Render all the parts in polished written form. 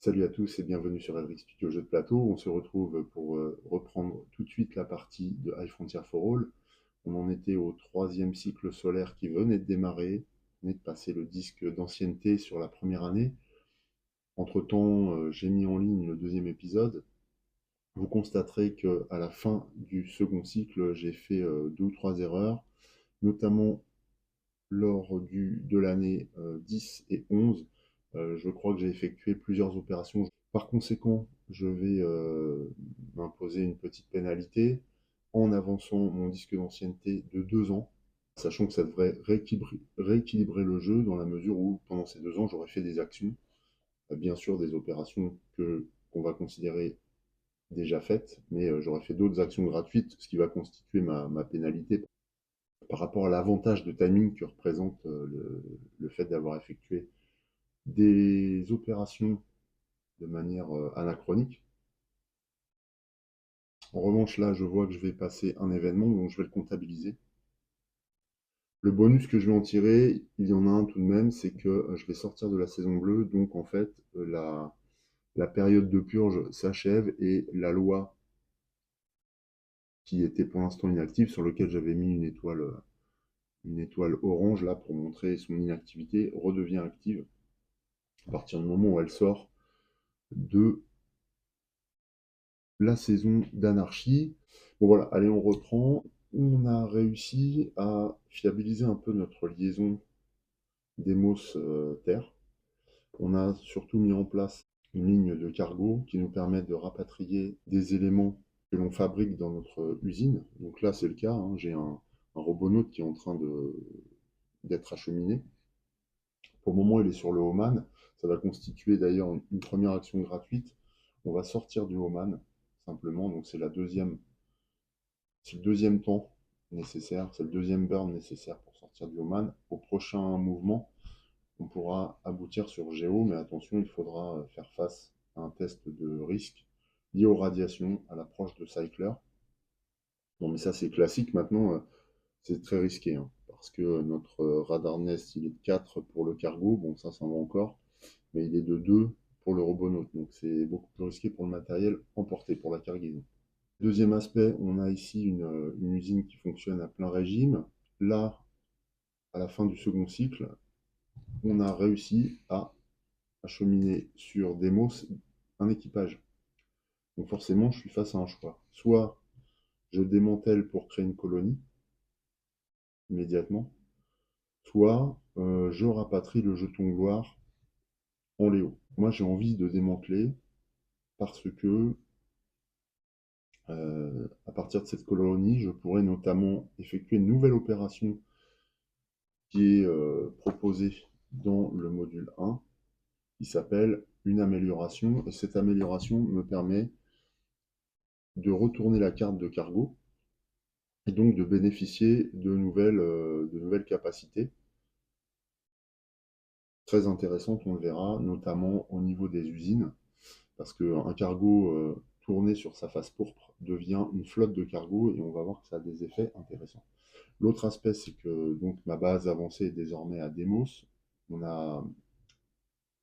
Salut à tous et bienvenue sur Elric Studio Jeux de plateau. On se retrouve pour reprendre tout de suite la partie de High Frontier for All. On en était au troisième cycle solaire qui venait de démarrer. On venait de passer le disque d'ancienneté sur la première année. Entre-temps, j'ai mis en ligne le deuxième épisode. Vous constaterez qu'à la fin du second cycle, j'ai fait deux ou trois erreurs, notamment lors de l'année 10 et 11. Je crois que j'ai effectué plusieurs opérations. Par conséquent, je vais m'imposer une petite pénalité en avançant mon disque d'ancienneté de 2 ans, sachant que ça devrait rééquilibrer le jeu dans la mesure où pendant ces 2 ans, j'aurais fait des actions, bien sûr des opérations qu'on va considérer déjà faites, mais j'aurais fait d'autres actions gratuites, ce qui va constituer ma pénalité par rapport à l'avantage de timing que représente le fait d'avoir effectué des opérations de manière anachronique. En revanche, là, je vois que je vais passer un événement, donc je vais le comptabiliser. Le bonus que je vais en tirer, il y en a un tout de même, c'est que je vais sortir de la saison bleue, donc en fait, la période de purge s'achève et la loi qui était pour l'instant inactive, sur laquelle j'avais mis une étoile orange là pour montrer son inactivité, redevient active à partir du moment où elle sort de la saison d'anarchie. Bon voilà, allez, on reprend. On a réussi à fiabiliser un peu notre liaison Demos-Terre. On a surtout mis en place une ligne de cargo qui nous permet de rapatrier des éléments que l'on fabrique dans notre usine. Donc là, c'est le cas, hein. J'ai un robonaute qui est en train d'être acheminé. Pour le moment, il est sur le Oman. Ça va constituer d'ailleurs une première action gratuite. On va sortir du Oman, simplement. Donc c'est le deuxième temps nécessaire, c'est le deuxième burn nécessaire pour sortir du Oman. Au prochain mouvement, on pourra aboutir sur Géo, mais attention, il faudra faire face à un test de risque lié aux radiations à l'approche de Cycler. Bon, mais ça, c'est classique. Maintenant, c'est très risqué, hein, parce que notre radar Nest, il est de 4 pour le cargo. Bon, ça va encore, mais il est de 2 pour le robonaute. Donc, c'est beaucoup plus risqué pour le matériel emporté, pour la cargaison. Deuxième aspect, on a ici une usine qui fonctionne à plein régime. Là, à la fin du second cycle, on a réussi à acheminer sur Demos un équipage. Donc forcément, je suis face à un choix. Soit je démantèle pour créer une colonie immédiatement, soit je rapatrie le jeton gloire en Léo. Moi, j'ai envie de démanteler parce que à partir de cette colonie, je pourrais notamment effectuer une nouvelle opération qui est proposée dans le module 1, qui s'appelle une amélioration. Et cette amélioration me permet de retourner la carte de cargo et donc de bénéficier de nouvelles capacités très intéressantes, on le verra, notamment au niveau des usines, parce qu'un cargo tourné sur sa face pourpre devient une flotte de cargo et on va voir que ça a des effets intéressants. L'autre aspect, c'est que donc ma base avancée est désormais à Demos. On a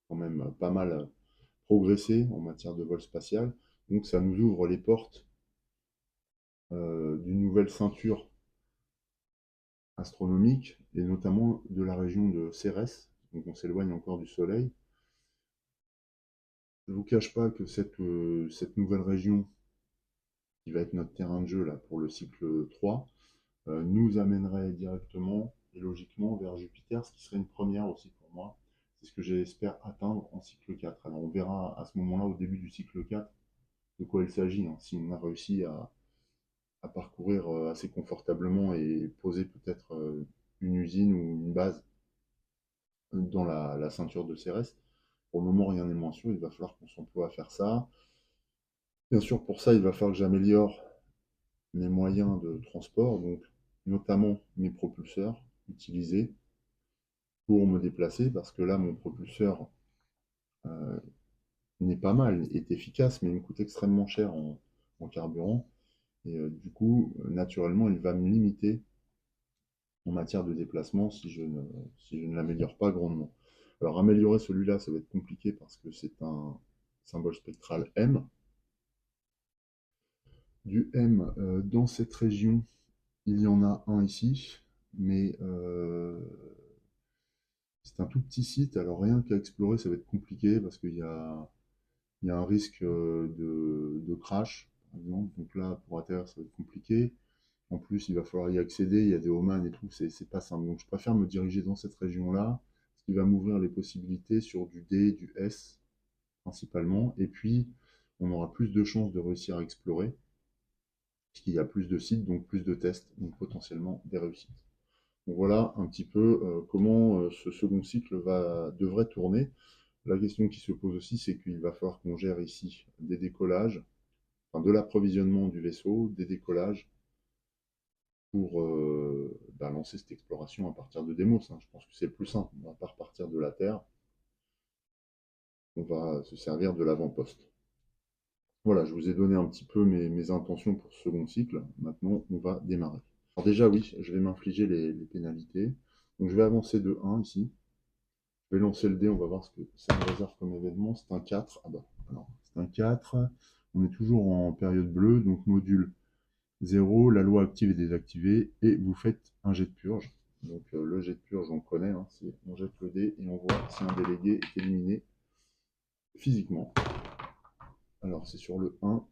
quand même pas mal progressé en matière de vol spatial, donc ça nous ouvre les portes d'une nouvelle ceinture astronomique, et notamment de la région de Cérès, donc on s'éloigne encore du Soleil. Je ne vous cache pas que cette nouvelle région, qui va être notre terrain de jeu là, pour le cycle 3, nous amènerait directement et logiquement vers Jupiter, ce qui serait une première aussi pour moi. C'est ce que j'espère atteindre en cycle 4. Alors on verra à ce moment-là, au début du cycle 4, de quoi il s'agit, hein, si on a réussi à parcourir assez confortablement et poser peut-être une usine ou une base dans la ceinture de Cérès. Pour le moment, rien n'est moins sûr, il va falloir qu'on s'emploie à faire ça. Bien sûr, pour ça, il va falloir que j'améliore mes moyens de transport, donc notamment mes propulseurs utilisés pour me déplacer, parce que là, mon propulseur euh, n'est pas mal, est efficace, mais il me coûte extrêmement cher en carburant. Et du coup, naturellement, il va me limiter en matière de déplacement si je ne l'améliore pas grandement. Alors, améliorer celui-là, ça va être compliqué parce que c'est un symbole spectral M. Du M, dans cette région, il y en a un ici, mais c'est un tout petit site, alors rien qu'à explorer, ça va être compliqué parce il y a un risque de crash, par exemple. Donc là, pour atterrir, ça va être compliqué. En plus, il va falloir y accéder, il y a des Oman et tout, c'est pas simple. Donc je préfère me diriger dans cette région-là, ce qui va m'ouvrir les possibilités sur du D, du S principalement. Et puis, on aura plus de chances de réussir à explorer, puisqu'il y a plus de sites, donc plus de tests, donc potentiellement des réussites. Donc voilà un petit peu comment ce second cycle devrait tourner. La question qui se pose aussi, c'est qu'il va falloir qu'on gère ici des décollages, enfin de l'approvisionnement du vaisseau, des décollages pour lancer cette exploration à partir de Deimos. Hein. Je pense que c'est le plus simple. On va pas repartir de la Terre, on va se servir de l'avant-poste. Voilà, je vous ai donné un petit peu mes intentions pour ce second cycle. Maintenant, on va démarrer. Alors déjà, oui, je vais m'infliger les pénalités. Donc je vais avancer de 1 ici. Je vais lancer le dé, on va voir ce que ça me réserve comme événement. C'est un 4. Ah bah, alors, c'est un 4. On est toujours en période bleue, donc module 0, la loi active et désactivée, et vous faites un jet de purge. Donc le jet de purge, on connaît, hein, on jette le dé et on voit si un délégué est éliminé physiquement. Alors c'est sur le 1,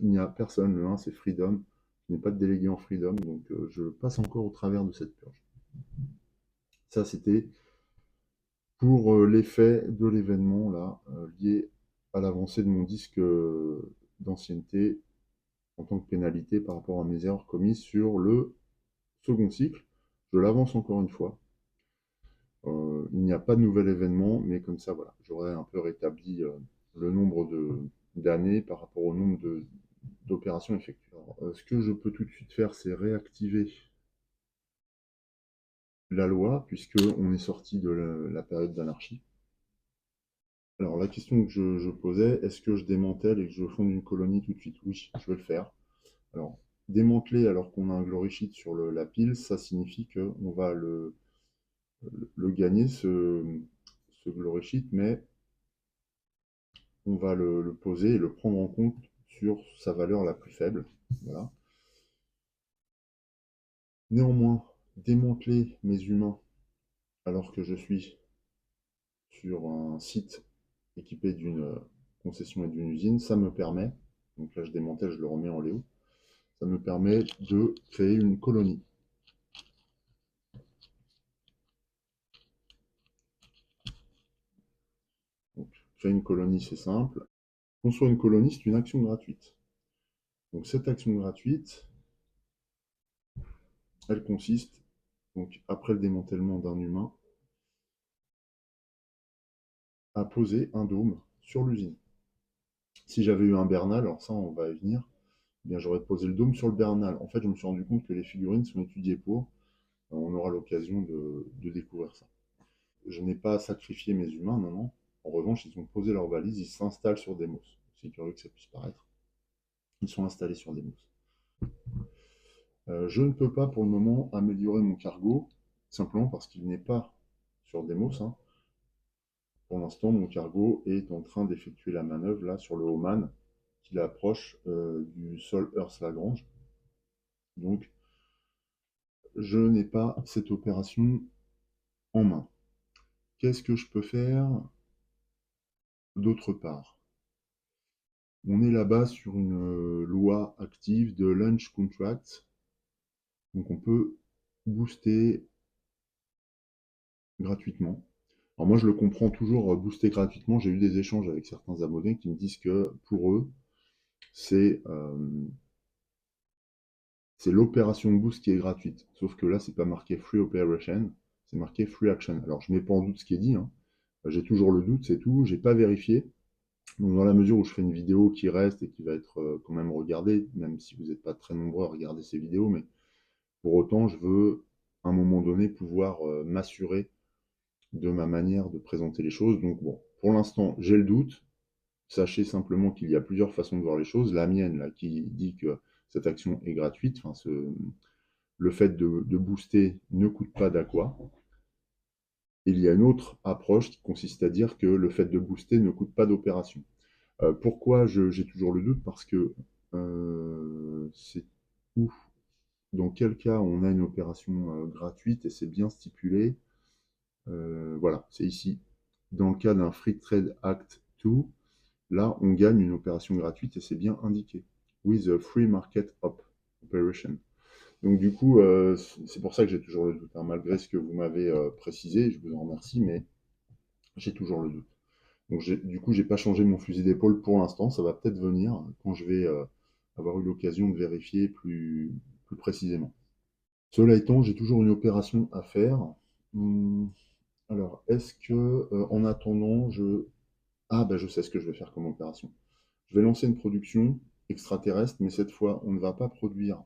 il n'y a personne, le 1 c'est Freedom, je n'ai pas de délégué en Freedom, donc je passe encore au travers de cette purge. Ça c'était pour l'effet de l'événement là, lié à l'avancée de mon disque d'ancienneté en tant que pénalité par rapport à mes erreurs commises sur le second cycle. Je l'avance encore une fois. Il n'y a pas de nouvel événement, mais comme ça, voilà, j'aurais un peu rétabli le nombre d'années par rapport au nombre d'opérations effectuées. Alors, ce que je peux tout de suite faire, c'est réactiver la loi, puisqu'on est sorti de la période d'anarchie. Alors, la question que je posais, est-ce que je démantèle et que je fonde une colonie tout de suite? Oui, je vais le faire. Alors, démanteler alors qu'on a un glory sheet sur la pile, ça signifie qu'on va le gagner, ce glory sheet, mais on va le poser et le prendre en compte sur sa valeur la plus faible. Voilà. Néanmoins, démanteler mes humains alors que je suis sur un site équipé d'une concession et d'une usine, ça me permet, donc là je démantèle, je le remets en Léo, ça me permet de créer une colonie. Donc, créer une colonie, c'est simple. Construire une colonie, c'est une action gratuite. Donc cette action gratuite, elle consiste, donc après le démantèlement d'un humain, à poser un dôme sur l'usine. Si j'avais eu un Bernal, alors ça on va y venir, eh bien j'aurais posé le dôme sur le Bernal. En fait, je me suis rendu compte que les figurines sont étudiées pour. On aura l'occasion de découvrir ça. Je n'ai pas sacrifié mes humains, non, non. En revanche, ils ont posé leurs valises, ils s'installent sur Deimos. C'est curieux que ça puisse paraître. Ils sont installés sur Deimos. Je ne peux pas pour le moment améliorer mon cargo, simplement parce qu'il n'est pas sur Deimos. Hein. Pour l'instant, mon cargo est en train d'effectuer la manœuvre là sur le Oman, qui approche du sol Earth-Lagrange. Donc, je n'ai pas cette opération en main. Qu'est-ce que je peux faire d'autre part? On est là-bas sur une loi active de launch contract. Donc on peut booster gratuitement. Alors moi je le comprends toujours, booster gratuitement. J'ai eu des échanges avec certains abonnés qui me disent que pour eux, c'est l'opération boost qui est gratuite. Sauf que là, c'est pas marqué free operation, c'est marqué free action. Alors je mets pas en doute ce qui est dit. Hein. J'ai toujours le doute, c'est tout. J'ai pas vérifié. Donc dans la mesure où je fais une vidéo qui reste et qui va être quand même regardée, même si vous n'êtes pas très nombreux à regarder ces vidéos, mais pour autant, je veux à un moment donné pouvoir m'assurer de ma manière de présenter les choses. Donc bon, pour l'instant, j'ai le doute. Sachez simplement qu'il y a plusieurs façons de voir les choses. La mienne, là, qui dit que cette action est gratuite, enfin, le fait de booster ne coûte pas d'aqua. Et il y a une autre approche qui consiste à dire que le fait de booster ne coûte pas d'opération. Pourquoi j'ai toujours le doute? Parce que c'est où, dans quel cas on a une opération gratuite et c'est bien stipulé. Voilà, c'est ici. Dans le cas d'un Free Trade Act 2, là, on gagne une opération gratuite et c'est bien indiqué. With a free market operation. Donc du coup, c'est pour ça que j'ai toujours le doute, hein, malgré ce que vous m'avez précisé, je vous en remercie, mais j'ai toujours le doute. Donc du coup, j'ai pas changé mon fusil d'épaule pour l'instant, ça va peut-être venir quand je vais avoir eu l'occasion de vérifier plus précisément. Cela étant, j'ai toujours une opération à faire. Hum, alors, est-ce que en attendant, ah ben je sais ce que je vais faire comme opération. Je vais lancer une production extraterrestre, mais cette fois, on ne va pas produire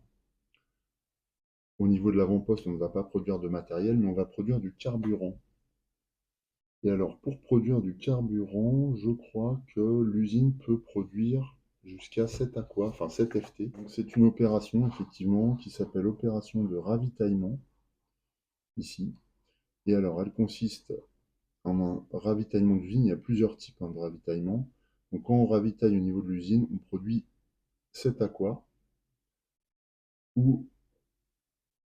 au niveau de l'avant-poste, on ne va pas produire de matériel, mais on va produire du carburant. Et alors, pour produire du carburant, je crois que l'usine peut produire jusqu'à 7 aqua, enfin 7 FT. Donc c'est une opération, effectivement, qui s'appelle opération de ravitaillement, ici. Et alors, elle consiste en un ravitaillement d'usine. Il y a plusieurs types de ravitaillement. Donc quand on ravitaille au niveau de l'usine, on produit 7 aqua, ou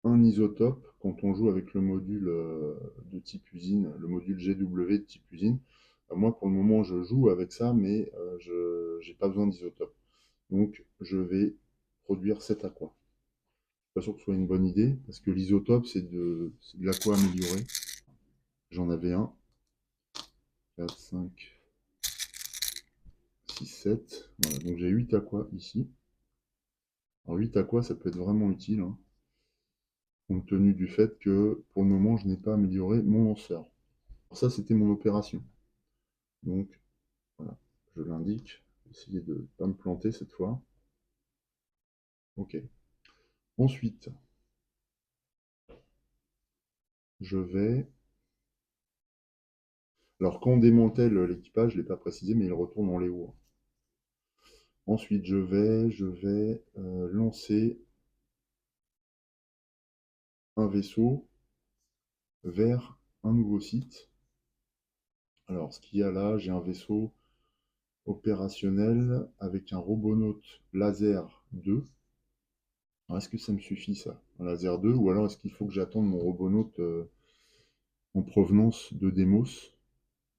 un isotope quand on joue avec le module de type usine, le module GW de type usine. Moi, pour le moment, je joue avec ça, mais je n'ai pas besoin d'isotope. Donc, je vais produire 7 aqua. Je ne suis pas sûr que ce soit une bonne idée, parce que l'isotope, c'est de l'aqua amélioré. J'en avais un. 4, 5, 6, 7. Voilà, donc j'ai 8 aqua ici. Alors 8 aqua, ça peut être vraiment utile, hein, compte tenu du fait que, pour le moment, je n'ai pas amélioré mon lanceur. Ça, c'était mon opération. Donc, voilà, je l'indique. Essayer de ne pas me planter cette fois. Ok. Ensuite, je vais... Alors, quand on démantèle l'équipage, je ne l'ai pas précisé, mais il retourne en Léo. Ensuite, je vais lancer un vaisseau vers un nouveau site. Alors, ce qu'il y a là, j'ai un vaisseau opérationnel avec un robonaute laser 2. Alors, est-ce que ça me suffit, ça? Un laser 2, ou alors est-ce qu'il faut que j'attende mon robonaute en provenance de Demos?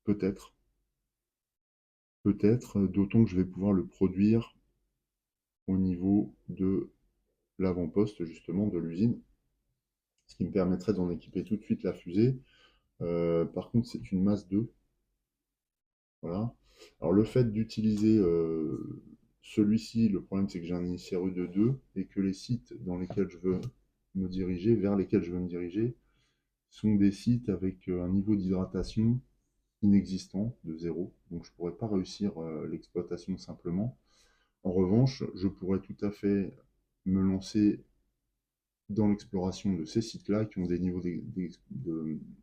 Peut-être. Peut-être, d'autant que je vais pouvoir le produire au niveau de l'avant-poste, justement, de l'usine, ce qui me permettrait d'en équiper tout de suite la fusée. Par contre, c'est une masse 2. Voilà. Alors, le fait d'utiliser celui-ci, le problème, c'est que j'ai un ICRE de 2 et que les sites dans lesquels je veux me diriger, vers lesquels je veux me diriger, sont des sites avec un niveau d'hydratation inexistant, de 0. Donc, je ne pourrais pas réussir l'exploitation simplement. En revanche, je pourrais tout à fait me lancer dans l'exploration de ces sites-là qui ont des niveaux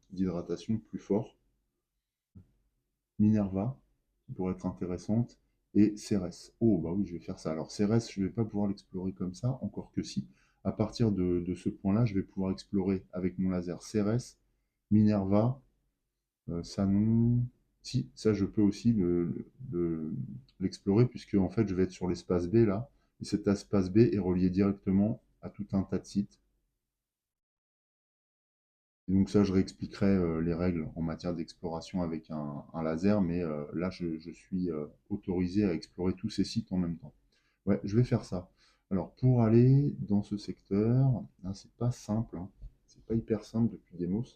d'hydratation plus forts. Minerva, qui pourrait être intéressante, et Cérès. Oh, bah oui, je vais faire ça. Alors, Cérès, je ne vais pas pouvoir l'explorer comme ça, encore que si. À partir de ce point-là, je vais pouvoir explorer avec mon laser Cérès, Minerva, ça non. Si, ça je peux aussi l'explorer, puisque en fait je vais être sur l'espace B là, et cet espace B est relié directement à tout un tas de sites. Et donc ça je réexpliquerai les règles en matière d'exploration avec un laser, mais là je suis autorisé à explorer tous ces sites en même temps. Ouais, je vais faire ça. Alors pour aller dans ce secteur, hein, c'est pas simple, hein. C'est pas hyper simple depuis Demos,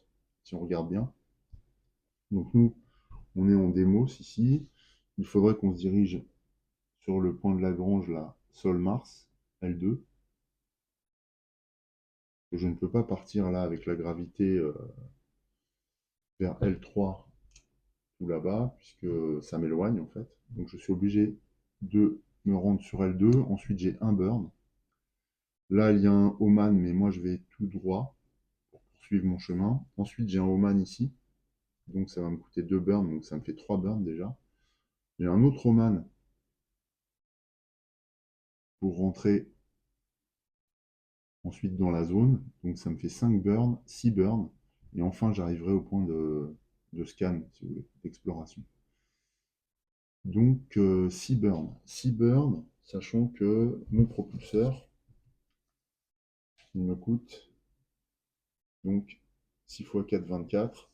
si on regarde bien. Donc nous, on est en Demos ici. Il faudrait qu'on se dirige sur le point de Lagrange, là, Sol-Mars, L2. Et je ne peux pas partir là avec la gravité vers L3 tout là-bas, puisque ça m'éloigne en fait. Donc je suis obligé de me rendre sur L2. Ensuite, j'ai un burn. Là, il y a un Oman, mais moi je vais tout droit pour poursuivre mon chemin. Ensuite, j'ai un Oman ici. Donc ça va me coûter 2 burns, donc ça me fait 3 burns déjà. J'ai un autre Oman pour rentrer ensuite dans la zone. Donc ça me fait 5 burns, 6 burns. Et enfin, j'arriverai au point de scan, si vous voulez, d'exploration. Donc, Seaburn. Seaburn, sachant que mon propulseur, il me coûte donc 6 x 4, 24.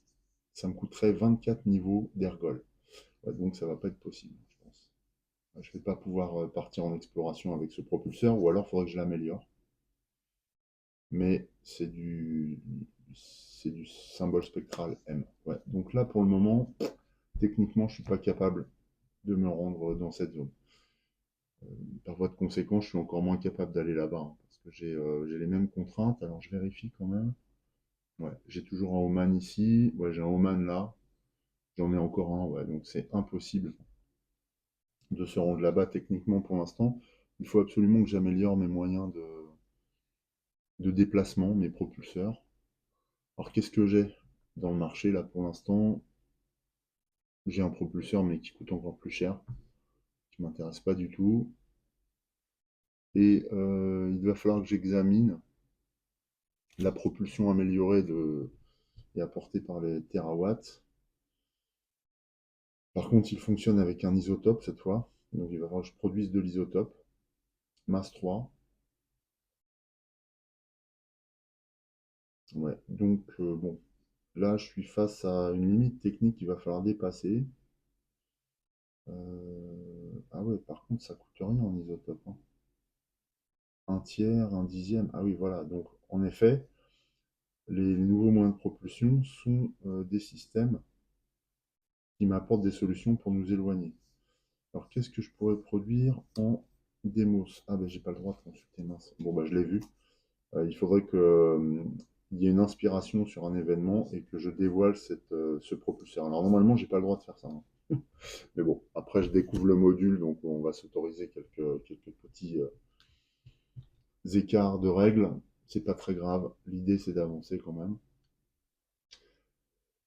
Ça me coûterait 24 niveaux d'ergol. Ouais, donc ça va pas être possible, je pense. Je vais pas pouvoir partir en exploration avec ce propulseur, ou alors il faudrait que je l'améliore. Mais c'est du symbole spectral M. Ouais. Donc là, pour le moment, techniquement, je suis pas capable de me rendre dans cette zone. Par voie de conséquence, je suis encore moins capable d'aller là-bas, hein, parce que j'ai les mêmes contraintes. Alors je vérifie quand même. Ouais, j'ai toujours un Oman ici. Ouais, j'ai un Oman là. J'en ai encore un. Ouais, donc c'est impossible de se rendre là-bas techniquement pour l'instant. Il faut absolument que j'améliore mes moyens de déplacement, mes propulseurs. Alors qu'est-ce que j'ai dans le marché là pour l'instant? J'ai un propulseur mais qui coûte encore plus cher, qui m'intéresse pas du tout. Et il va falloir que j'examine la propulsion améliorée et apportée par les terawatts. Par contre, il fonctionne avec un isotope cette fois. Donc il va falloir que je produise de l'isotope, masse 3. Ouais, donc bon, là je suis face à une limite technique qu'il va falloir dépasser. Ah ouais, par contre ça coûte rien en isotope, hein. Un tiers, un dixième. Ah oui, voilà. Donc en effet, les nouveaux moyens de propulsion sont des systèmes qui m'apportent des solutions pour nous éloigner. Alors qu'est-ce que je pourrais produire en démos? Ah ben j'ai pas le droit de consulter, mince. Bon bah je l'ai vu. Il faudrait que il y ait une inspiration sur un événement et que je dévoile ce propulseur. Alors normalement j'ai pas le droit de faire ça, hein. Mais bon, après je découvre le module, donc on va s'autoriser quelques petits écarts de règles. C'est pas très grave. L'idée c'est d'avancer quand même.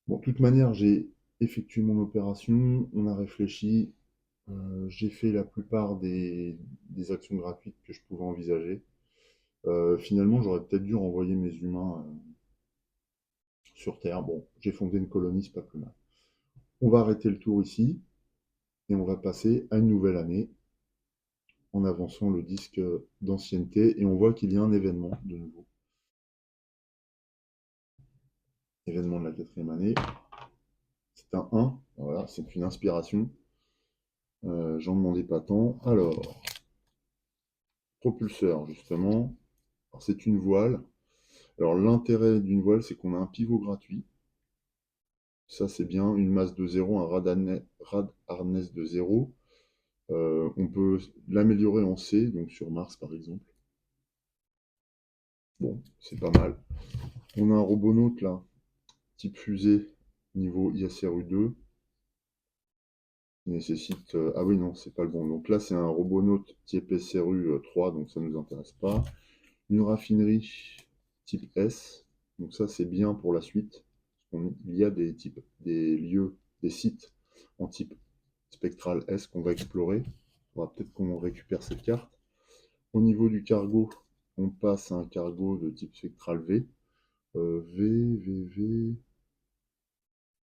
Bon, de toute manière, j'ai effectué mon opération, on a réfléchi, j'ai fait la plupart des actions gratuites que je pouvais envisager. Finalement, j'aurais peut-être dû renvoyer mes humains sur Terre. Bon, j'ai fondé une colonie, c'est pas plus mal. On va arrêter le tour ici et on va passer à une nouvelle année en avançant le disque d'ancienneté et on voit qu'il y a un événement de nouveau. Événement de la 4e année. C'est un 1, voilà, c'est une inspiration. J'en demandais pas tant. Alors, propulseur, justement. Alors, c'est une voile. Alors, l'intérêt d'une voile, c'est qu'on a un pivot gratuit. Ça, c'est bien. Une masse de 0, un rad harness de 0. On peut l'améliorer en C, donc sur Mars, par exemple. Bon, c'est pas mal. On a un robonaute, là, type fusée, niveau ISRU2, qui nécessite... ah oui, non, c'est pas le bon. Donc là, c'est un robonaute type SRU3, donc ça ne nous intéresse pas. Une raffinerie type S. Donc ça, c'est bien pour la suite. Il y a des lieux, des sites en type spectral S qu'on va explorer. Il faudra peut-être qu'on récupère cette carte. Au niveau du cargo, on passe à un cargo de type spectral V. V.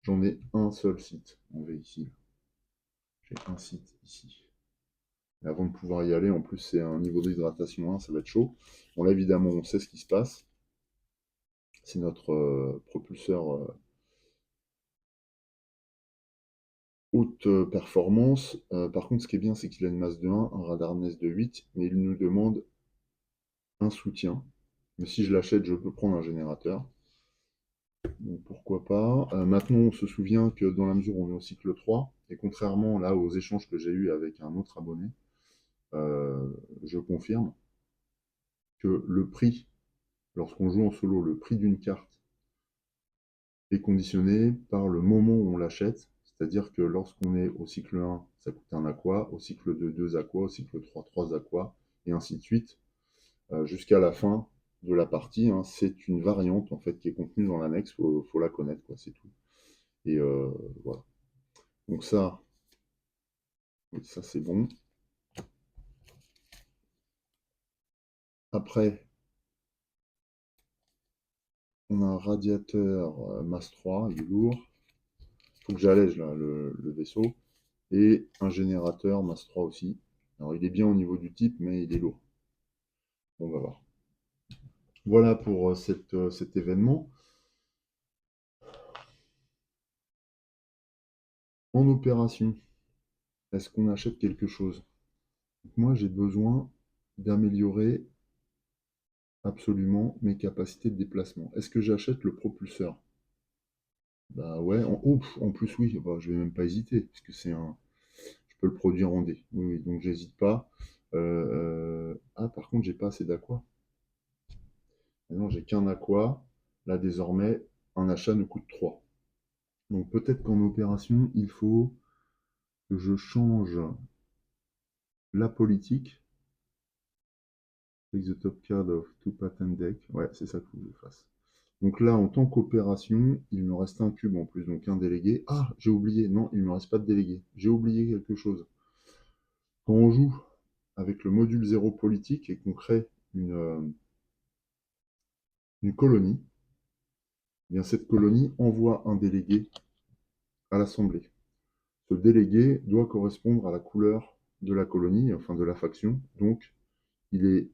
J'en ai un seul site en V ici. J'ai un site ici. Et avant de pouvoir y aller, en plus c'est un niveau d'hydratation 1, ça va être chaud. Bon là évidemment on sait ce qui se passe. C'est notre propulseur haute performance. Par contre, ce qui est bien, c'est qu'il a une masse de 1, un radar NES de 8, mais il nous demande un soutien. Mais si je l'achète, je peux prendre un générateur. Donc pourquoi pas. Maintenant, on se souvient que dans la mesure où on est au cycle 3, et contrairement là aux échanges que j'ai eus avec un autre abonné, je confirme que le prix, lorsqu'on joue en solo, le prix d'une carte est conditionné par le moment où on l'achète. C'est-à-dire que lorsqu'on est au cycle 1, ça coûte un aqua, au cycle 2, 2 aqua, au cycle 3, 3 aqua, et ainsi de suite, jusqu'à la fin de la partie, hein. C'est une variante en fait qui est contenue dans l'annexe, faut la connaître, quoi, c'est tout. Et voilà. Donc ça, oui, ça c'est bon. Après, on a un radiateur masse 3, il est lourd. faut que j'allège là, le vaisseau. Et un générateur masse 3 aussi. Alors il est bien au niveau du type, mais il est lourd. On va voir. Voilà pour cet événement. En opération, est-ce qu'on achète quelque chose? Moi, j'ai besoin d'améliorer absolument mes capacités de déplacement. Est-ce que j'achète le propulseur? Bah ouais, en plus oui, bah, je vais même pas hésiter, puisque je peux le produire en D. Oui, oui, donc j'hésite pas. Ah, par contre, j'ai pas assez d'aqua. Maintenant, j'ai qu'un aqua. Là, désormais, un achat nous coûte 3. Donc peut-être qu'en opération, il faut que je change la politique. Take the top card of two patent deck. Ouais, c'est ça qu'il faut que je fasse. Donc là, en tant qu'opération, il me reste un cube en plus, donc un délégué. Ah, j'ai oublié. Non, il ne me reste pas de délégué. J'ai oublié quelque chose. Quand on joue avec le module zéro politique et qu'on crée une colonie, eh bien cette colonie envoie un délégué à l'Assemblée. Ce délégué doit correspondre à la couleur de la colonie, enfin de la faction. Donc, il est,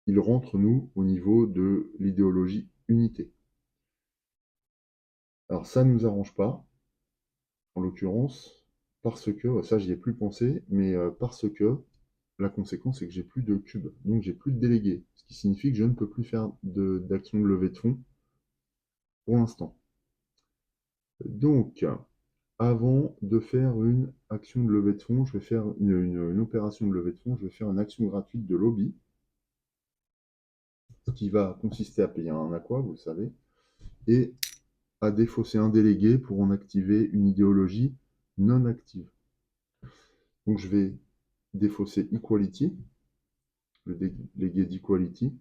il rentre, nous, au niveau de l'idéologie unité. Alors, ça ne nous arrange pas, en l'occurrence, parce que, ça j'y ai plus pensé, mais parce que la conséquence c'est que j'ai plus de cubes, donc j'ai plus de délégués, ce qui signifie que je ne peux plus faire d'action de levée de fonds pour l'instant. Donc, avant de faire une action de levée de fonds, je vais faire une opération de levée de fonds, je vais faire une action gratuite de lobby, qui va consister à payer un aqua, vous le savez, et à défausser un délégué pour en activer une idéologie non active. Donc je vais défausser Equality, le délégué d'Equality,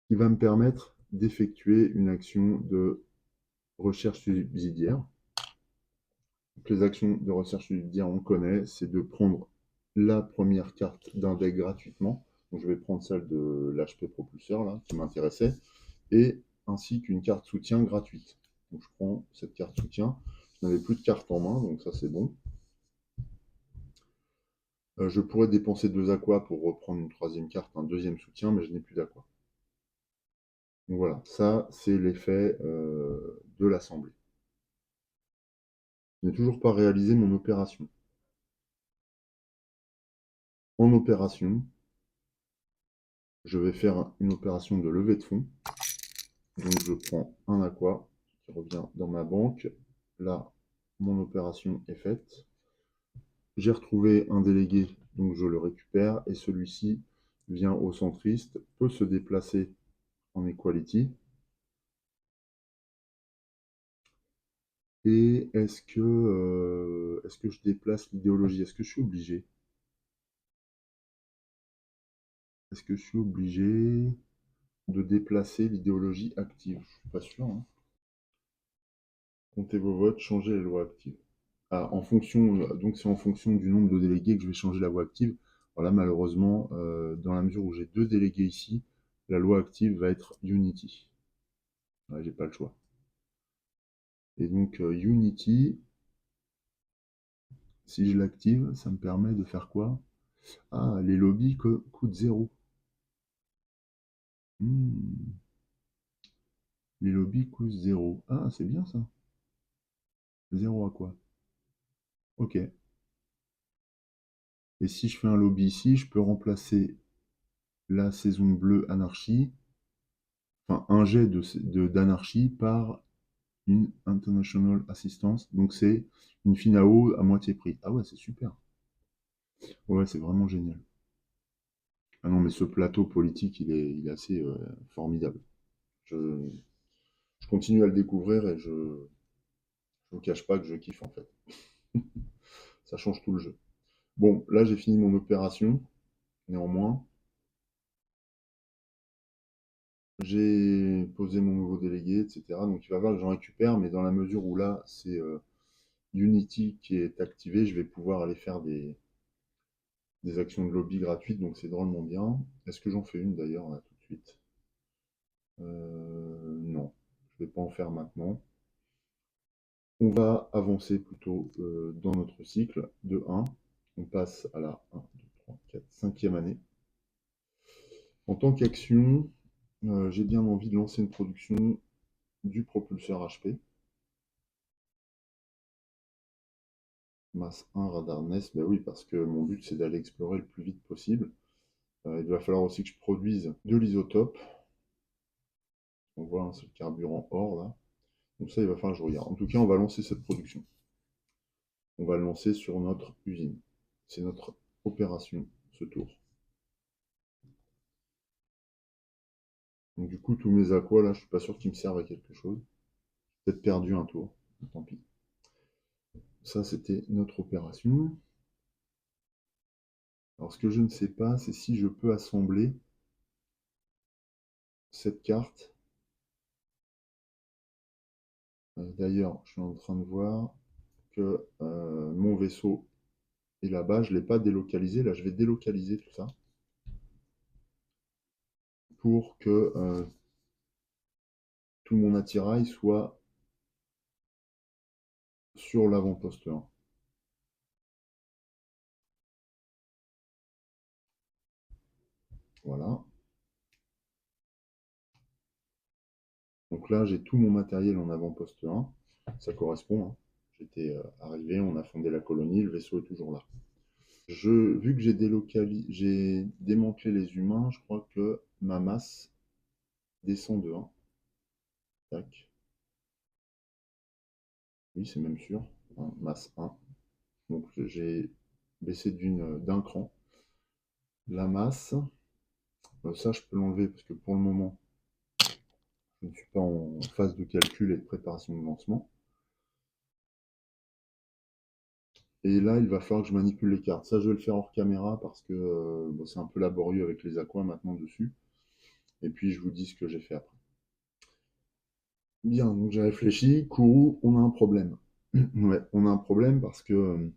qui va me permettre d'effectuer une action de recherche subsidiaire. Donc les actions de recherche subsidiaire, on connaît, c'est de prendre la première carte d'un deck gratuitement. Donc je vais prendre celle de l'HP Propulseur, là, qui m'intéressait, et ainsi qu'une carte soutien gratuite. Donc je prends cette carte soutien. Je n'avais plus de carte en main, donc ça c'est bon. Je pourrais dépenser 2 aquas pour reprendre une troisième carte, un deuxième soutien, mais je n'ai plus d'aqua. Donc voilà, ça c'est l'effet de l'assemblée. Je n'ai toujours pas réalisé mon opération. En opération, je vais faire une opération de levée de fonds. Donc je prends un aqua qui revient dans ma banque. Là, mon opération est faite. J'ai retrouvé un délégué, donc je le récupère, et celui-ci vient au centriste, peut se déplacer en equality. Et est-ce que je déplace l'idéologie? Est-ce que je suis obligé? Est-ce que je suis obligé de déplacer l'idéologie active? Je suis pas sûr, hein. Comptez vos votes, changez les lois actives. Ah, donc c'est en fonction du nombre de délégués que je vais changer la loi active. Voilà, malheureusement, dans la mesure où j'ai 2 délégués ici, la loi active va être Unity. Ouais, j'ai pas le choix. Et donc Unity, si je l'active, ça me permet de faire quoi? Ah, les lobbies coûtent 0. Les lobbies coûtent 0. Ah, c'est bien ça. 0 à quoi? Ok. Et si je fais un lobby ici, je peux remplacer la saison bleue anarchie, enfin un jet d'anarchie par une International Assistance. Donc c'est une Finao à moitié prix. Ah ouais, c'est super. Ouais, c'est vraiment génial. Ah non, mais ce plateau politique, il est assez formidable. Je, je continue à le découvrir et je ne vous cache pas que je kiffe en fait. Ça change tout le jeu. Bon, là j'ai fini mon opération. Néanmoins, j'ai posé mon nouveau délégué, etc. Donc il va falloir que j'en récupère, mais dans la mesure où là c'est Unity qui est activé, je vais pouvoir aller faire des actions de lobby gratuites, donc c'est drôlement bien. Est-ce que j'en fais une d'ailleurs là tout de suite? Non, je ne vais pas en faire maintenant. On va avancer plutôt dans notre cycle de 1. On passe à la 1, 2, 3, 4, 5e année. En tant qu'action, j'ai bien envie de lancer une production du propulseur HP. Masse 1 radar NES, ben oui, parce que mon but c'est d'aller explorer le plus vite possible. Il va falloir aussi que je produise de l'isotope. On voit, hein, c'est le carburant or là. Donc ça, il va falloir que je regarde. En tout cas, on va lancer cette production. On va le lancer sur notre usine. C'est notre opération, ce tour. Donc du coup, tous mes aquas là, je suis pas sûr qu'ils me servent à quelque chose. Peut-être perdu un tour. Tant pis. Ça, c'était notre opération. Alors, ce que je ne sais pas, c'est si je peux assembler cette carte. D'ailleurs, je suis en train de voir que mon vaisseau est là-bas. Je ne l'ai pas délocalisé. Là, je vais délocaliser tout ça pour que tout mon attirail soit sur l'avant-poste 1. Voilà. Donc là, j'ai tout mon matériel en avant-poste 1. Ça correspond, hein. J'étais arrivé, on a fondé la colonie, le vaisseau est toujours là. Vu que j'ai démantelé les humains, je crois que ma masse descend de 1. Tac. Oui, c'est même sûr. Masse 1. Donc j'ai baissé d'un cran. La masse, ça je peux l'enlever parce que pour le moment, je ne suis pas en phase de calcul et de préparation de lancement. Et là, il va falloir que je manipule les cartes. Ça, je vais le faire hors caméra parce que bon, c'est un peu laborieux avec les aquas maintenant dessus. Et puis, je vous dis ce que j'ai fait après. Bien, donc j'ai réfléchi. Kourou, on a un problème. Ouais, on a un problème parce que,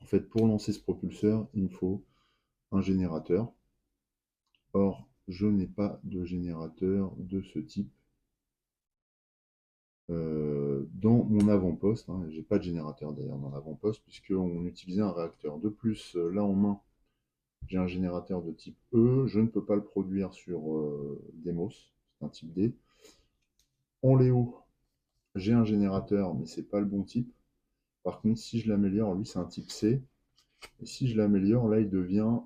en fait, pour lancer ce propulseur, il me faut un générateur. Or, je n'ai pas de générateur de ce type dans mon avant-poste. Hein. J'ai pas de générateur d'ailleurs dans l'avant-poste puisqu'on utilisait un réacteur. De plus, là en main, j'ai un générateur de type E. Je ne peux pas le produire sur Demos, c'est un type D. En Léo, j'ai un générateur, mais c'est pas le bon type. Par contre, si je l'améliore, lui c'est un type C. Et si je l'améliore, là il devient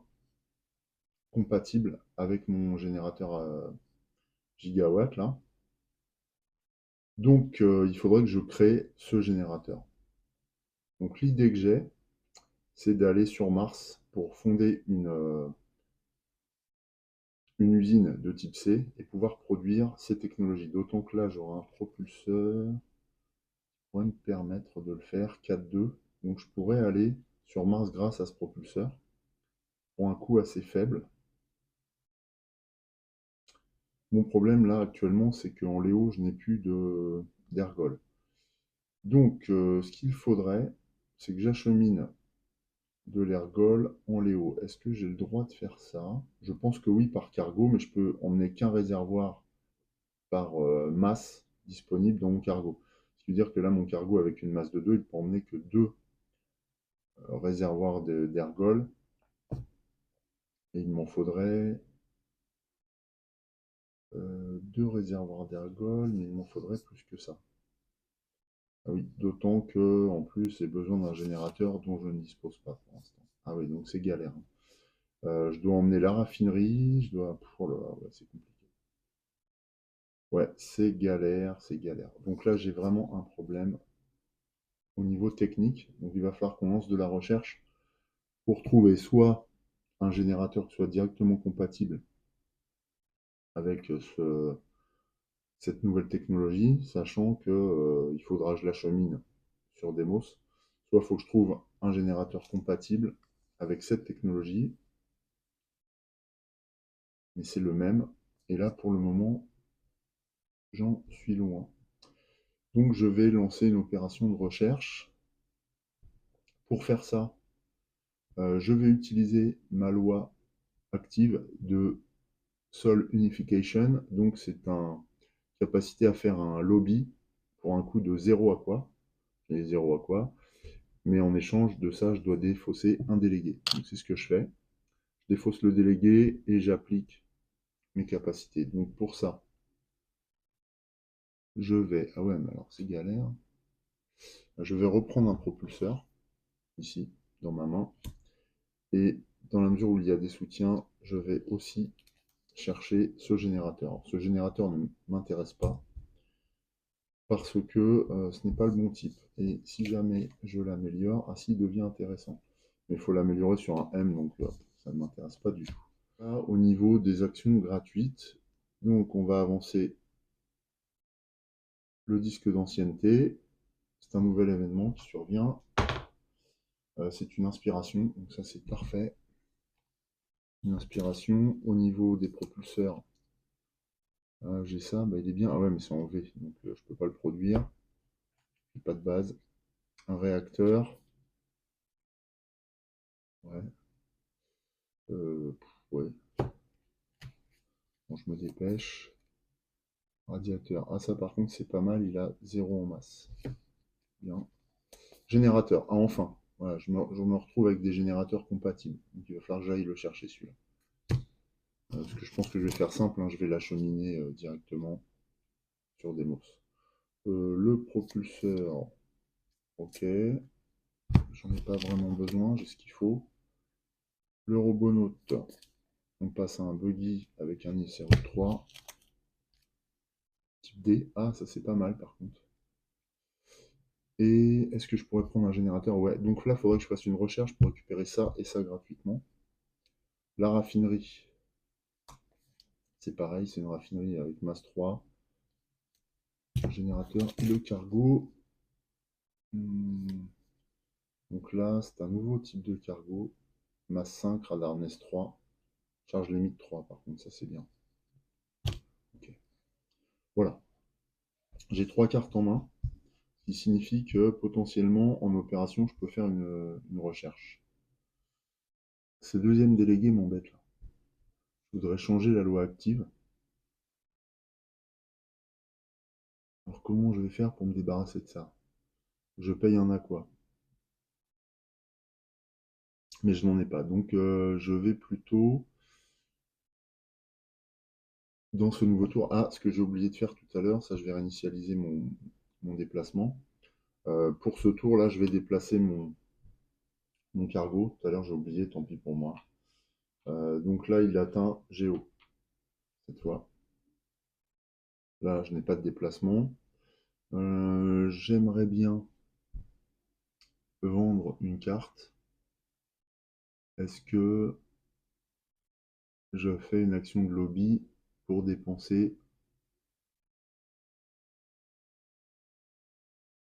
compatible avec mon générateur gigawatt là. Donc il faudrait que je crée ce générateur. Donc l'idée que j'ai, c'est d'aller sur Mars pour fonder une usine de type C et pouvoir produire ces technologies. D'autant que là, j'aurai un propulseur qui pourrait me permettre de le faire 4-2. Donc je pourrais aller sur Mars grâce à ce propulseur pour un coût assez faible. Mon problème là actuellement, c'est qu'en Léo, je n'ai plus d'ergol. Donc ce qu'il faudrait, c'est que j'achemine de l'ergol en Léo. Est-ce que j'ai le droit de faire ça? Je pense que oui par cargo, mais je peux emmener qu'un réservoir par masse disponible dans mon cargo. Ce qui veut dire que là, mon cargo avec une masse de 2, il peut emmener que 2 réservoirs d'ergol. Et il m'en faudrait 2 réservoirs d'ergol, mais il m'en faudrait plus que ça. Ah oui, d'autant que en plus, j'ai besoin d'un générateur dont je ne dispose pas pour l'instant. Ah oui, donc c'est galère. Hein. Je dois emmener la raffinerie, je dois. Oh là là, ouais, c'est compliqué. Ouais, c'est galère, c'est galère. Donc là, j'ai vraiment un problème au niveau technique. Donc il va falloir qu'on lance de la recherche pour trouver soit un générateur qui soit directement compatible avec cette nouvelle technologie, sachant que il faudra que je l'achemine sur Demos, soit il faut que je trouve un générateur compatible avec cette technologie, mais c'est le même. Et là, pour le moment, j'en suis loin. Donc, je vais lancer une opération de recherche. Pour faire ça, je vais utiliser ma loi active de Sol Unification, donc c'est une capacité à faire un lobby pour un coût de 0 aqua, et 0 aqua, mais en échange de ça, je dois défausser un délégué. Donc c'est ce que je fais. Je défausse le délégué et j'applique mes capacités. Donc pour ça, je vais... Ah ouais, mais alors c'est galère. Je vais reprendre un propulseur, ici, dans ma main. Et dans la mesure où il y a des soutiens, je vais aussi chercher ce générateur. Alors, ce générateur ne m'intéresse pas parce que ce n'est pas le bon type. Et si jamais je l'améliore, ainsi il devient intéressant. Mais il faut l'améliorer sur un M, donc ça ne m'intéresse pas du tout. Là, au niveau des actions gratuites, donc on va avancer le disque d'ancienneté. C'est un nouvel événement qui survient. C'est une inspiration, donc ça c'est parfait. Une inspiration. Au niveau des propulseurs, j'ai ça, bah, il est bien. Ah ouais, mais c'est en V, donc je peux pas le produire. J'ai pas de base. Un réacteur. Ouais. Ouais. Bon, je me dépêche. Radiateur. Ah ça par contre c'est pas mal, il a 0 en masse. Bien. Générateur. Ah enfin. Voilà, je me retrouve avec des générateurs compatibles. Donc il va falloir que j'aille le chercher celui-là. Parce que je pense que je vais faire simple, hein, je vais l'acheminer directement sur Demos. Le propulseur, ok. J'en ai pas vraiment besoin, j'ai ce qu'il faut. Le robonaute, on passe à un buggy avec un ISR3. Type D. Ah, ça c'est pas mal par contre. Et est-ce que je pourrais prendre un générateur? Ouais, donc là, il faudrait que je fasse une recherche pour récupérer ça et ça gratuitement. La raffinerie, c'est pareil, c'est une raffinerie avec masse 3. Générateur et le cargo. Donc là, c'est un nouveau type de cargo. Masse 5, radarness 3. Charge limite 3, par contre, ça c'est bien. Ok. Voilà. J'ai 3 cartes en main, ce qui signifie que potentiellement, en opération, je peux faire une recherche. Ce deuxième délégué m'embête là. Je voudrais changer la loi active. Alors comment je vais faire pour me débarrasser de ça? Je paye un aqua. Mais je n'en ai pas. Donc je vais plutôt dans ce nouveau tour. Ah, ce que j'ai oublié de faire tout à l'heure, ça je vais réinitialiser mon déplacement. Pour ce tour-là, je vais déplacer mon cargo. Tout à l'heure j'ai oublié, tant pis pour moi. Donc là, il atteint Géo, cette fois. Là, je n'ai pas de déplacement. J'aimerais bien vendre une carte. Est-ce que je fais une action de lobby pour dépenser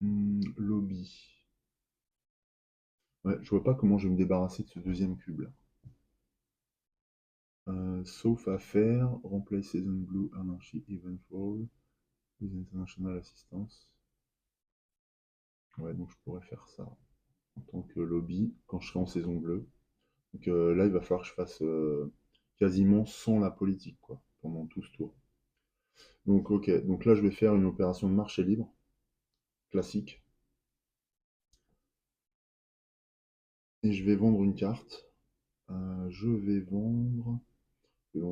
lobby? Ouais, je vois pas comment je vais me débarrasser de ce deuxième cube là. Sauf à faire remplace Season Blue Anarchy Eventfall with International Assistance. Ouais, donc je pourrais faire ça en tant que lobby quand je serai en saison bleue. Donc là, il va falloir que je fasse quasiment sans la politique, quoi, pendant tout ce tour. Donc ok, donc là, je vais faire une opération de marché libre, classique. Et je vais vendre une carte. Je vais vendre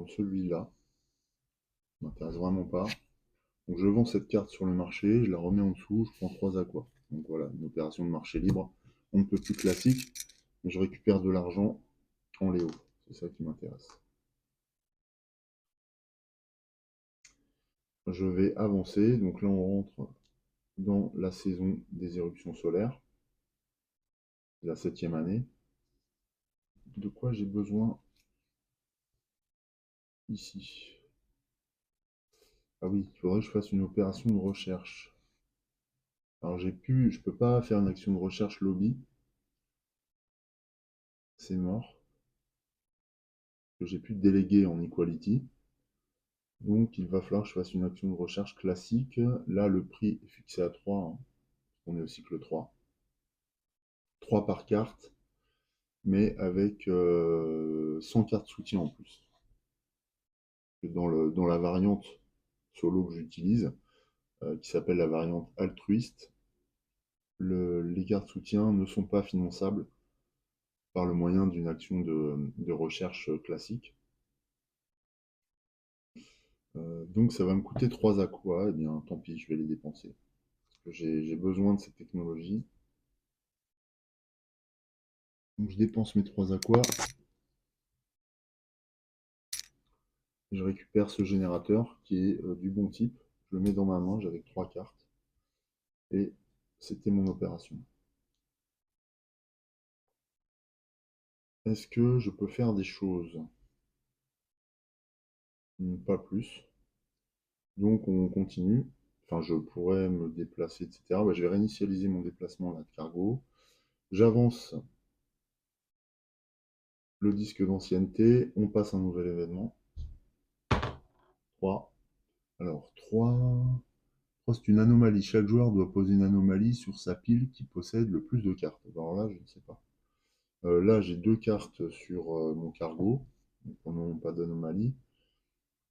celui-là. Ça m'intéresse vraiment pas. Donc je vends cette carte sur le marché, je la remets en dessous, je prends 3 aquas. Donc voilà, une opération de marché libre. On ne peut plus classique, mais je récupère de l'argent en Léo. C'est ça qui m'intéresse. Je vais avancer. Donc là, on rentre dans la saison des éruptions solaires. C'est la 7e année. De quoi j'ai besoin ici? Ah oui, il faudrait que je fasse une opération de recherche. Alors je peux pas faire une action de recherche lobby. C'est mort. Que j'ai plus de délégués en equality. Donc il va falloir que je fasse une action de recherche classique. Là, le prix est fixé à 3, hein. On est au cycle 3. 3 par carte, mais avec 100 cartes soutien en plus. dans la variante solo que j'utilise, qui s'appelle la variante altruiste, les cartes soutien ne sont pas finançables par le moyen d'une action de recherche classique. Donc ça va me coûter 3 aquas, et bien tant pis, je vais les dépenser. Parce que j'ai besoin de cette technologie. Donc je dépense mes 3 aquas, et je récupère ce générateur qui est du bon type. Je le mets dans ma main, j'avais 3 cartes, et c'était mon opération. Est-ce que je peux faire des choses? Pas plus. Donc on continue. Enfin, je pourrais me déplacer, etc. Ouais, je vais réinitialiser mon déplacement là, de cargo. J'avance le disque d'ancienneté. On passe un nouvel événement. 3. Alors, 3. C'est une anomalie. Chaque joueur doit poser une anomalie sur sa pile qui possède le plus de cartes. Alors là, je ne sais pas. Là, j'ai 2 cartes sur mon cargo. Donc, on n'a pas d'anomalie.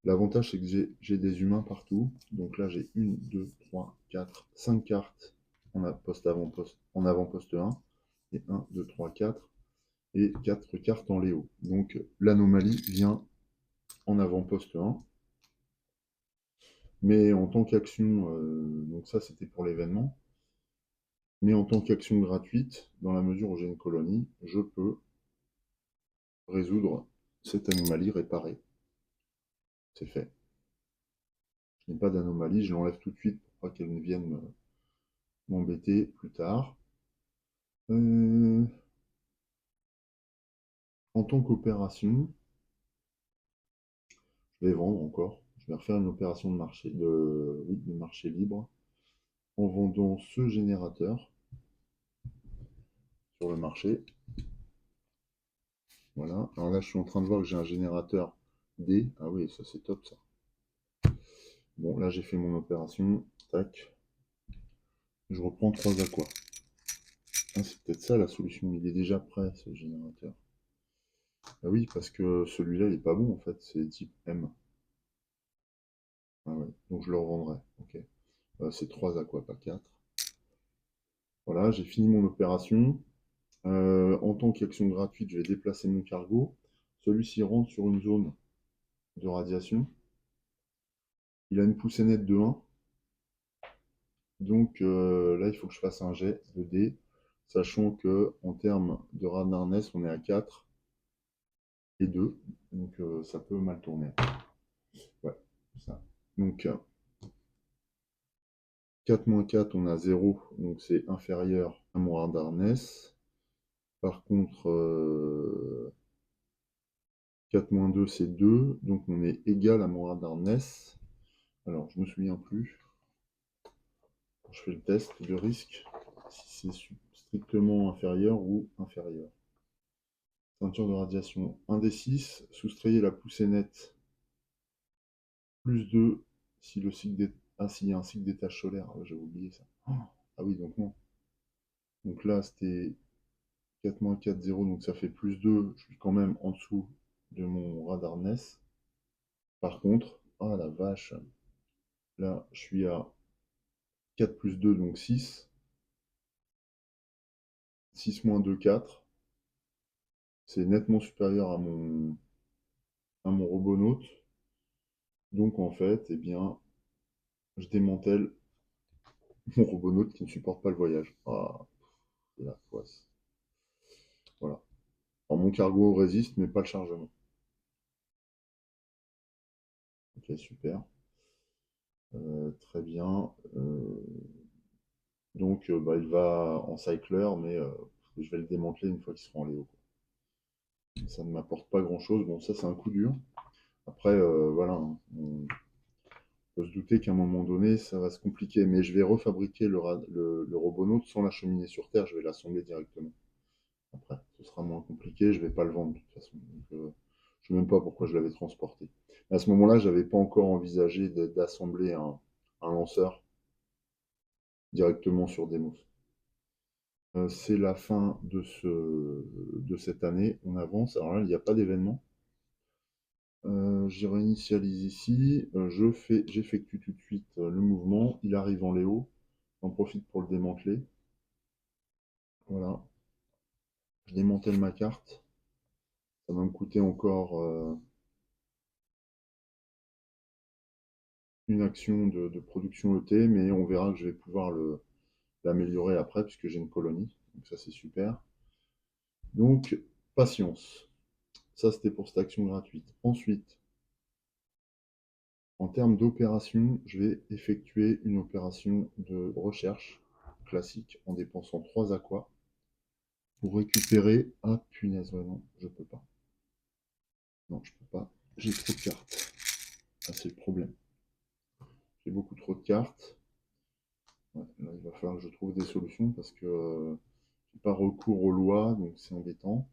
L'avantage, c'est que j'ai des humains partout. Donc là, j'ai 1, 2, 3, 4, 5 cartes en avant-poste 1. Et 1, 2, 3, 4. Et 4 cartes en Léo. Donc l'anomalie vient en avant-poste 1. Mais en tant qu'action, donc ça c'était pour l'événement. Mais en tant qu'action gratuite, dans la mesure où j'ai une colonie, je peux résoudre cette anomalie, réparer. C'est fait. Je n'ai pas d'anomalie, je l'enlève tout de suite pour pas qu'elle ne vienne m'embêter plus tard. En tant qu'opération, je vais vendre encore. Je vais refaire une opération de marché libre en vendant ce générateur sur le marché. Voilà. Alors là, je suis en train de voir que j'ai un générateur D. Ah oui, ça c'est top ça. Bon, là j'ai fait mon opération. Tac. Je reprends 3 aquas. Ah, c'est peut-être ça la solution. Il est déjà prêt ce générateur. Ah oui, parce que celui-là il est pas bon en fait. C'est type M. Ah ouais. Donc je le revendrai. Ok. C'est 3 aquas, pas 4. Voilà, j'ai fini mon opération. En tant qu'action gratuite, je vais déplacer mon cargo. Celui-ci rentre sur une zone de radiation. Il a une poussée nette de 1. Donc là, il faut que je fasse un jet de dés, sachant que en termes de Radarness, on est à 4 et 2. Donc ça peut mal tourner. Ouais, ça. Donc 4 - 4, on a 0, donc c'est inférieur à mon Radarness. Par contre, 4 - 2, c'est 2, donc on est égal à mon Radarness. Alors, je me souviens plus. Quand je fais le test de risque, si c'est strictement inférieur ou inférieur. Ceinture de radiation 1 des 6, soustrayez la poussée nette plus 2 si le cycle ah, s'il y a un cycle des tâches solaires, ah, j'avais oublié ça. Ah oui, donc non. Donc là, c'était 4 - 4, 0, donc ça fait plus 2. Je suis quand même en dessous de mon Radarness. Par contre, ah la vache, là, je suis à 4 plus 2, donc 6. 6 - 2, 4. C'est nettement supérieur à mon robonaute. Donc en fait, eh bien, je démantèle mon robonaute qui ne supporte pas le voyage. Ah, c'est la poisse. Voilà. Alors mon cargo résiste, mais pas le chargement. Ok, super. Très bien. Donc bah, il va en cycler, mais je vais le démanteler une fois qu'il sera en Léo. Ça ne m'apporte pas grand-chose. Bon, ça c'est un coup dur. Après, voilà, hein, on peut se douter qu'à un moment donné, ça va se compliquer. Mais je vais refabriquer le robonaute sans l'acheminer sur Terre. Je vais l'assembler directement. Après, ce sera moins compliqué. Je ne vais pas le vendre de toute façon. Donc, je ne sais même pas pourquoi je l'avais transporté. À ce moment-là, je n'avais pas encore envisagé d'assembler un lanceur directement sur Demos. C'est la fin de cette année. On avance. Alors là, il n'y a pas d'événement. Je réinitialise ici, j'effectue tout de suite le mouvement, il arrive en Léo, j'en profite pour le démanteler. Voilà, je démantèle ma carte, ça va me coûter encore une action de production ET, mais on verra que je vais pouvoir l'améliorer après, puisque j'ai une colonie, donc ça c'est super. Donc, patience. Ça c'était pour cette action gratuite. Ensuite, en termes d'opération, je vais effectuer une opération de recherche classique en dépensant 3 aquas pour récupérer... Ah punaise, ouais, non, je peux pas. Non, je peux pas. J'ai trop de cartes. Ah, c'est le problème. J'ai beaucoup trop de cartes. Ouais, là, il va falloir que je trouve des solutions parce que j'ai pas recours aux lois, donc c'est embêtant.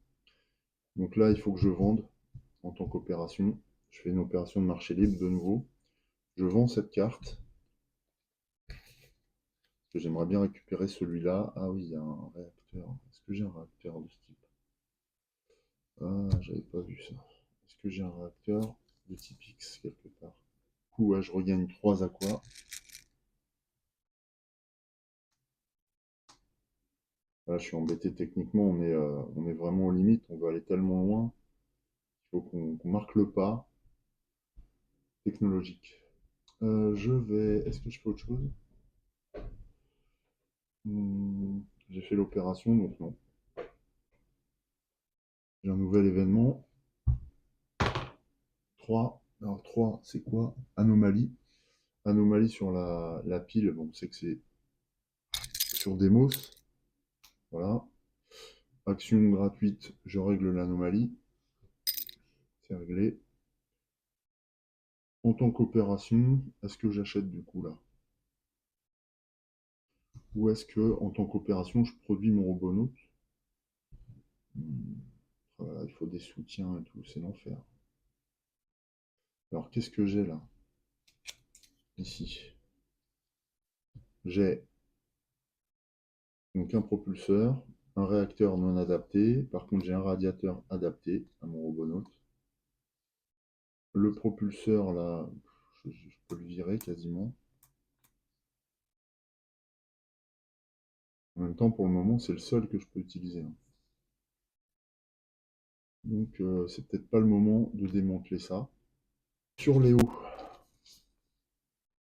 Donc là, il faut que je vende en tant qu'opération. Je fais une opération de marché libre de nouveau. Je vends cette carte. Parce que j'aimerais bien récupérer celui-là. Ah oui, il y a un réacteur. Est-ce que j'ai un réacteur de ce type? Ah, j'avais pas vu ça. Est-ce que j'ai un réacteur de type X quelque part? Du coup, ouais, je regagne 3 aquas. Là, je suis embêté techniquement. On est vraiment aux limites. On veut aller tellement loin. Il faut qu'on marque le pas technologique. Je vais. Est-ce que je fais autre chose? J'ai fait l'opération, donc non. J'ai un nouvel événement. 3. Alors 3, c'est quoi? Anomalie. Anomalie sur la pile. Bon, on sait que c'est sur Demos. Voilà. Action gratuite, je règle l'anomalie. C'est réglé. En tant qu'opération, est-ce que j'achète du coup là? Ou est-ce que en tant qu'opération, je produis mon robot Voilà, il faut des soutiens et tout, c'est l'enfer. Alors qu'est-ce que j'ai là? Ici. J'ai donc un propulseur, un réacteur non adapté. Par contre, j'ai un radiateur adapté à mon robot. Le propulseur là, je peux le virer quasiment. En même temps, pour le moment, c'est le seul que je peux utiliser, hein. Donc, c'est peut-être pas le moment de démanteler ça. Sur les hauts,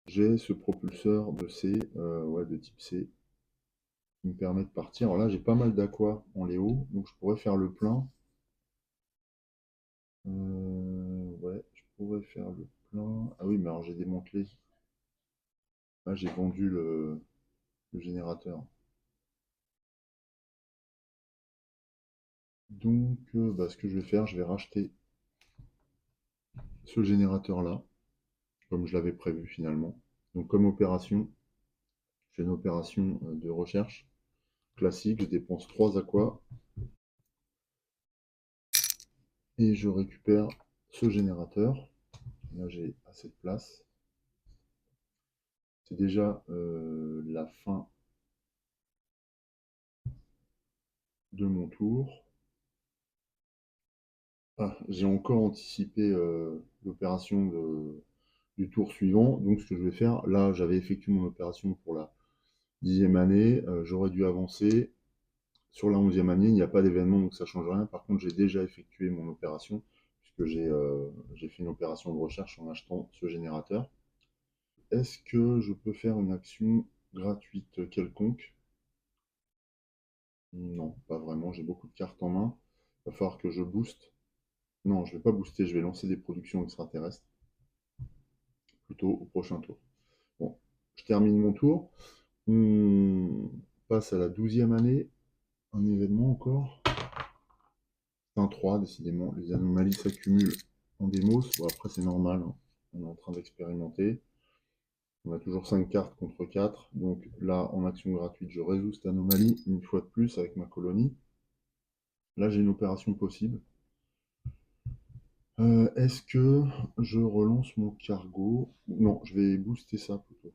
j'ai ce propulseur de C, ouais, de type C, qui me permet de partir. Alors là, j'ai pas mal d'aqua en Léo, donc je pourrais faire le plein. Ouais, je pourrais faire le plein. Ah oui, mais alors j'ai démantelé. Là, j'ai vendu le générateur. Donc, bah, ce que je vais faire, je vais racheter ce générateur-là, comme je l'avais prévu finalement. Donc, comme opération, je fais une opération de recherche classique. Je dépense 3 aquas et je récupère ce générateur. Là, j'ai assez de place. C'est déjà la fin de mon tour. Ah, j'ai encore anticipé l'opération du tour suivant. Donc, ce que je vais faire, là, j'avais effectué mon opération pour la 10e année. J'aurais dû avancer. Sur la 11e année, il n'y a pas d'événement, donc ça ne change rien. Par contre, j'ai déjà effectué mon opération, puisque j'ai fait une opération de recherche en achetant ce générateur. Est-ce que je peux faire une action gratuite quelconque? Non, pas vraiment. J'ai beaucoup de cartes en main. Il va falloir que je booste. Non, je ne vais pas booster. Je vais lancer des productions extraterrestres. Plutôt au prochain tour. Bon, je termine mon tour. On passe à la 12e année. Un événement encore. C'est un 3, décidément. Les anomalies s'accumulent en démos. Bon, après, c'est normal, hein. On est en train d'expérimenter. On a toujours 5 cartes contre 4. Donc là, en action gratuite, je résous cette anomalie une fois de plus avec ma colonie. Là, j'ai une opération possible. Est-ce que je relance mon cargo? Non, je vais booster ça plutôt.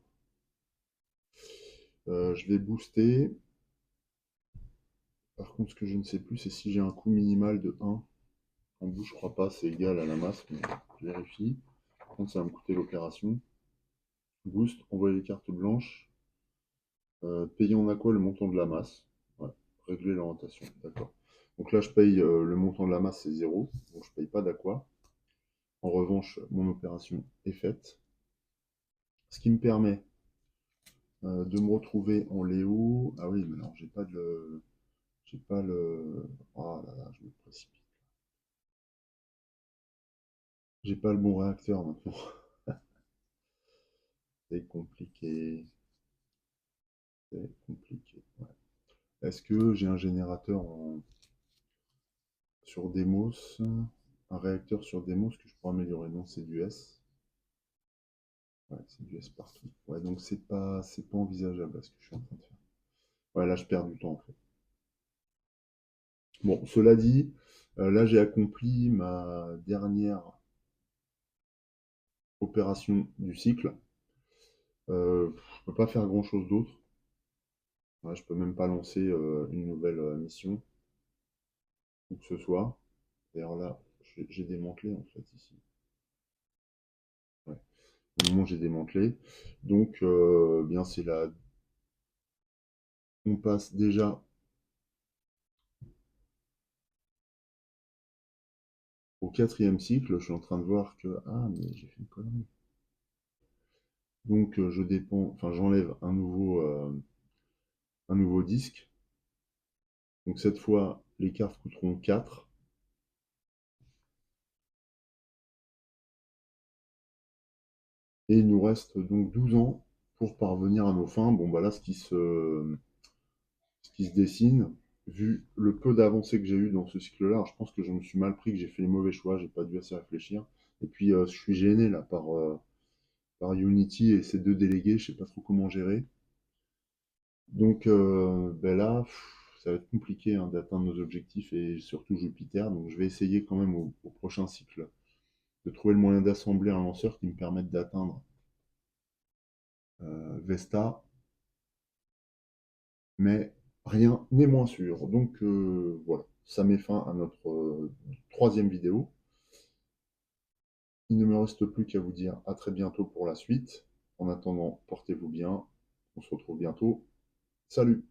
Je vais booster. Par contre, ce que je ne sais plus, c'est si j'ai un coût minimal de 1. En bout, je crois pas, c'est égal à la masse. Mais je vérifie. Par contre, ça va me coûter l'opération. Boost, envoyer carte blanche. Payer en aqua le montant de la masse. Ouais. Régler l'orientation. D'accord. Donc là, je paye le montant de la masse, c'est 0. Donc je ne paye pas d'aqua. En revanche, mon opération est faite. Ce qui me permet de me retrouver en Léo. Ah oui, mais non, j'ai pas de. J'ai pas le. Oh là là, je me précipite. J'ai pas le bon réacteur maintenant. C'est compliqué. C'est compliqué. Ouais. Est-ce que j'ai un générateur sur Demos? Un réacteur sur Demos que je pourrais améliorer? Non, c'est du S. Ouais, c'est du S partout. Ouais, donc c'est pas envisageable là, ce que je suis en train de faire. Ouais, là, je perds du temps en fait. Bon, cela dit, là, j'ai accompli ma dernière opération du cycle. Je peux pas faire grand-chose d'autre. Ouais, je peux même pas lancer une nouvelle mission, ou que ce soit. D'ailleurs là, j'ai démantelé en fait ici. Ouais. Au moment où j'ai démantelé. Donc, bien c'est là. On passe déjà au 4e cycle. Je suis en train de voir que ah mais j'ai fait une connerie. Donc je dépends, enfin j'enlève un nouveau disque. Donc cette fois, les cartes coûteront 4. Et il nous reste donc 12 ans pour parvenir à nos fins. Bon, bah là, ce qui se dessine, vu le peu d'avancées que j'ai eu dans ce cycle-là, je pense que je me suis mal pris, que j'ai fait les mauvais choix, j'ai pas dû assez réfléchir. Et puis, je suis gêné là par Unity et ses deux délégués, je sais pas trop comment gérer. Donc, ben là, ça va être compliqué hein, d'atteindre nos objectifs et surtout Jupiter. Donc, je vais essayer quand même au prochain cycle de trouver le moyen d'assembler un lanceur qui me permette d'atteindre Vesta, mais rien n'est moins sûr. Donc voilà, ça met fin à notre 3e vidéo. Il ne me reste plus qu'à vous dire à très bientôt pour la suite. En attendant, portez-vous bien. On se retrouve bientôt. Salut!